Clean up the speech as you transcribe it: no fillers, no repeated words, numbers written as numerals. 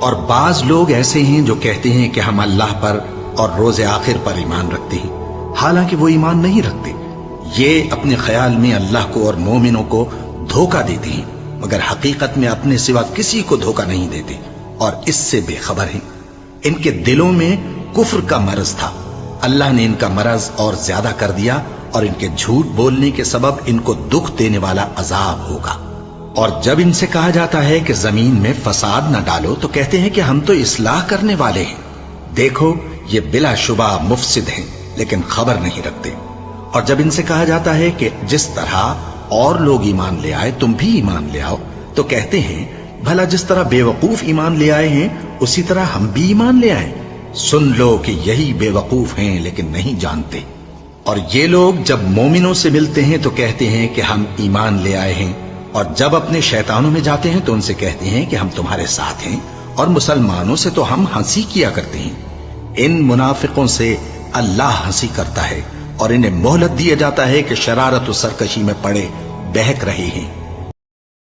اور بعض لوگ ایسے ہیں جو کہتے ہیں کہ ہم اللہ پر اور روز آخر پر ایمان رکھتے ہیں، حالانکہ وہ ایمان نہیں رکھتے۔ یہ اپنے خیال میں اللہ کو اور مومنوں کو دھوکہ دیتے ہیں، مگر حقیقت میں اپنے سوا کسی کو دھوکہ نہیں دیتے اور اس سے بے خبر ہیں۔ ان کے دلوں میں کفر کا مرض تھا، اللہ نے ان کا مرض اور زیادہ کر دیا، اور ان کے جھوٹ بولنے کے سبب ان کو دکھ دینے والا عذاب ہوگا۔ اور جب ان سے کہا جاتا ہے کہ زمین میں فساد نہ ڈالو تو کہتے ہیں کہ ہم تو اصلاح کرنے والے ہیں۔ دیکھو یہ بلا شبہ مفسد ہیں لیکن خبر نہیں رکھتے۔ اور جب ان سے کہا جاتا ہے کہ جس طرح اور لوگ ایمان لے آئے تم بھی ایمان لے آؤ تو کہتے ہیں بھلا جس طرح بے وقوف ایمان لے آئے ہیں اسی طرح ہم بھی ایمان لے آئیں۔ سن لو کہ یہی بے وقوف ہیں لیکن نہیں جانتے۔ اور یہ لوگ جب مومنوں سے ملتے ہیں تو کہتے ہیں کہ ہم ایمان لے آئے ہیں، اور جب اپنے شیطانوں میں جاتے ہیں تو ان سے کہتے ہیں کہ ہم تمہارے ساتھ ہیں، اور مسلمانوں سے تو ہم ہنسی کیا کرتے ہیں۔ ان منافقوں سے اللہ ہنسی کرتا ہے اور انہیں مہلت دیا جاتا ہے کہ شرارت و سرکشی میں پڑے بہک رہے ہیں۔